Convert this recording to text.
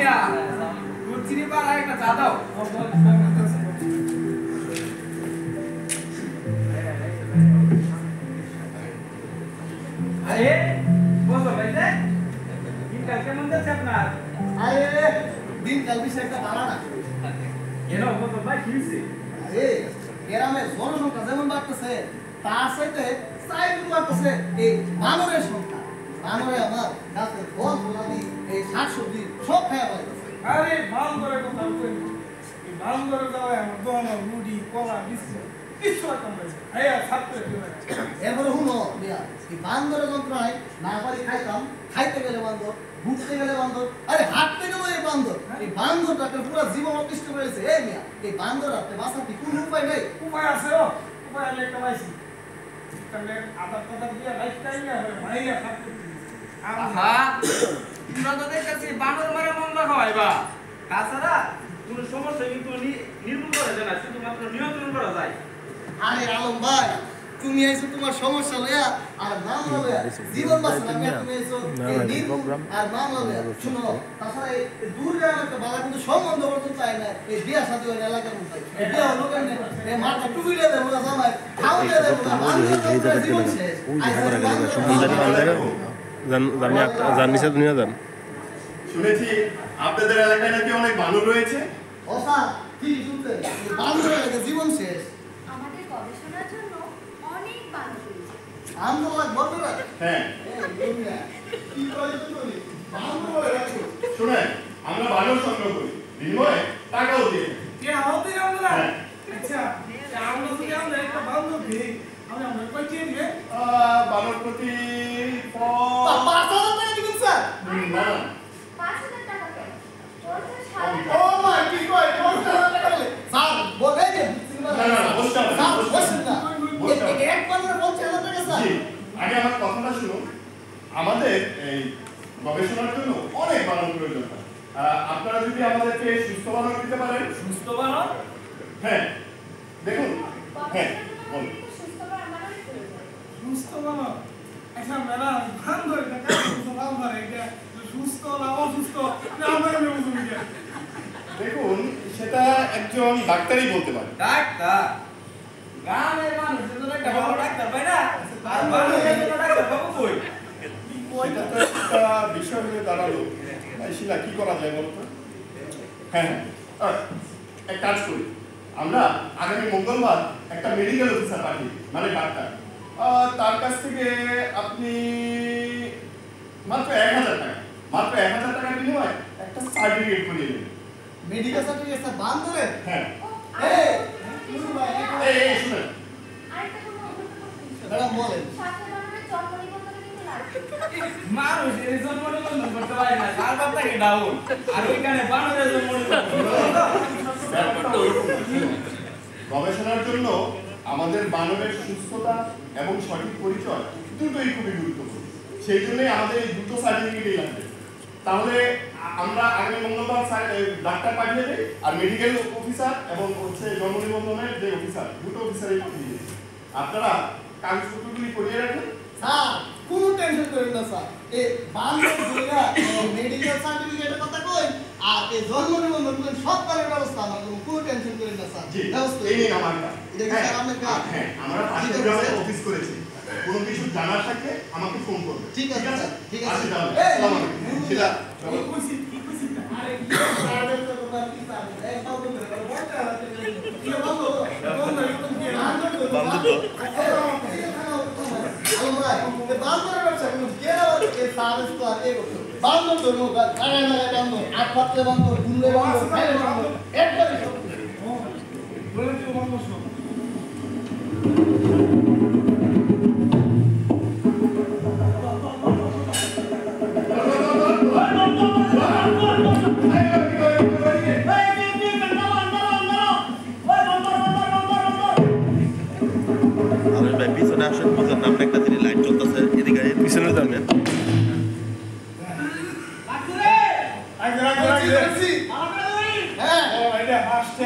মিয়া দুধ চিনি পার একটা চা দাও আরে বসো ভাইতে দিনকাল কেমন যাচ্ছে আপনার আরে দিনকাল বিষয় একটা ভালো না কেন বসো ভাই কি হইছে আরে গ্রামের জনসংখ্যা যেমন বাড়তেছে তার সাথে চাইগুলো বাড়তেছে এই বানরের সংখ্যা বানরে আমার গাছের ফল ফলাদি এই শাকসবজি সব খাওয়া পাইতেছে আরে বান্দরের কথা বলি এই বান্দরের দাওয়ায় আমার দোকানে রুটি কলা বিস্কুট কিছু একটা পাইছে এই ছাত্র কি হয় এরপরে শুনো মিয়া এই বান্দরের যন্ত্রণায় না পারি খাইতাম খাইতে গেলে বান্দর ঘুরতে গেলে বান্দর আরে হাঁটতে গেলে এই বান্দরটাকে পুরো জীবন অতিষ্ঠ করেছে এই মিয়া এই বান্দর আপনি বাঁচাতে কোনো উপায় নেই উপায় আছে ও উপায় আমি একটা পাইছি তাহলে আদার কথা দিয়ে লাইফটাই না হলে মাইয়া থাকতে আহা তোমরা তো দেখতেছি বানর মারা মন্দ খাওয়াইবা তাছাড়া কোনো সমস্যা কিন্তু নির্মূল করা যায় না শুধুমাত্র নিয়ন্ত্রণ করা যায় আরে আলম ভাই তুমি আইছো তোমার সমস্যা লয়া আর নাম লয়া জীবন বাঁচানো আমি তুমি আইছো আর নাম লয়া শুনো তাছাড়া এই দূরগাম একটা বালা কিন্তু সম্বন্ধ করতে চাই না এই বিয়া শাদী ওই এলাকার মধ্যে এই বিয়া হলো কেন এই মাথা টুপি দিয়ে দেবো না জামাই খাওয়া দেবো না জীবন শেষ জানিছে দুনিয়া জান শুনেছি আপনাদের এলাকায় নাকি অনেক বানর রয়েছে ও স্যার কি শুনতে বান্দর এলাকা জীবন শেষ আমাদের গবেষণার জন্য অনেক বানর রয়েছে। আমরা বলতে পারি হ্যাঁ কি করে তুমি বান্দর এলাকা শুনেন আমরা বানর সংগ্রহ করি বিনিময়ে টাকাও দিই কে হতে আমরা হ্যাঁ। আচ্ছা আমরা যদি আমরা একটা বান্দর দিই আমরা কই দিয়ে দিবে বানর প্রতি 5,000 টাকা দিবেন স্যার না 5,000 টাকা কেন? 50,000 ও মাই কি কয় 5,000 টাকা স্যার বলে যে না, বসতে হবে, স্যার বসতে হবে। বসেন না বসতে হবে। এক বান্দরে 50,000 টাকা স্যার জি আগে আমার কথাটা শুনুন আমাদের এই গবেষণার জন্য অনেক বানর প্রয়োজন হয় আপনারা যদি আমাদেরকে সুস্থ বানর দিতে পারেন সুস্থ বানর হ্যাঁ দেখুন হ্যাঁ বলুন সুস্থ বা আমাদের প্রয়োজন। সুস্থ বানর আচ্ছা ম্যাডাম বান্দর এটা কেন বান্দর এটা সুস্থ না অসুস্থ না আমরা কেন বুঝবো এটা দেখুন সেটা একজন ডাক্তারই বলতে পারে ডাক্তার গ্রামের মানুষ তো একটা ভালো ডাক্তার পাই না আর বানরের জন্য ডাক্তার পাবো কই এটা তো একটা বিষয় হয়ে দাঁড়ালো শিলা কি করা যায় বলতো হ্যাঁ হ্যাঁ এক কাজ করি আমরা আগামী মঙ্গলবার একটা মেডিকেল অফিসার পাঠিয়ে মানে ডাক্তার তার কাছ থেকে আপনি মাত্র 1,000 টাকার বিনিময়ে একটা সার্টিফিকেট করিয়ে নেবেন মেডিকেল সার্টিফিকেট স্যার বান্দরে হ্যাঁ এই শুনুন ভাই এই শুনেন আরেকটা কোনো গুরুত্বপূর্ণ বিষয়। ম্যাডাম বলেন সাথে বানরের জন্ম নিবন্ধন কিন্তু লাগবে। মানুষ এই জন্ম নিবন্ধন করতে পারে না তার বাপ থেকে ডাউন আর ওইখানে বানরের জন্ম গবেষণার জন্য আমাদের বানরের সুস্থতা এবং সঠিক পরিচয় দুটোই খুবই গুরুত্বপূর্ণ সেই জন্যই আমাদের এই দুটো সার্টিফিকেটই লাগবে তাহলে আমরা আগামী মঙ্গলবার ডাক্তার পাঠিয়ে দিই আর মেডিকেল অফিসার এবং হচ্ছে জন্ম নিবন্ধনের যে অফিসার দুটো অফিসারই পাঠিয়ে দিই আপনারা কাগজপত্রগুলি করিয়ে রাখেন স্যার কোনো টেনশন করেন না স্যার এই বান্দর দুইটা মেডিকেল সার্টিফিকেটের কথা কই আর এই জন্ম নিবন্ধন কোন সব কাজের ব্যবস্থা আমার কোনো টেনশন করেন না স্যার জি ব্যবস্থা এই নিন আমার কাজ এটা কি স্যার আপনার কাজ হ্যাঁ আমরা পাশের গ্রামে অফিস করেছি কোনো কিছু জানার থাকলে আমাকে ফোন করবে ঠিক আছে স্যার ঠিক আছে আসি তাহলে এই, আসসালামু আলাইকুম সেটা কি কইছি আরে কি স্যারের তো তোমার কি স্যার এই সব করে বলতে হবে কি বলবো বান্দর এরকম কি বান্দর আলম ভাই এই বান্দরের ব্যবসা কোনো কেরাও এই সার্ভিস তো আর এই করতে বান্দর তো নো কাজ লাগায় লাগায় বান্দর আট পাতলে বান্দর ঘুরলে বান্দর খাইলে বান্দর একবারে সব বলে তো বান্দর সব পিছনে আসেন বুঝলেন না একটা তিনি লাইট চলতেছে এদিকে পিছনে যাবেন আগে হ্যাঁ ও এটা হাসছে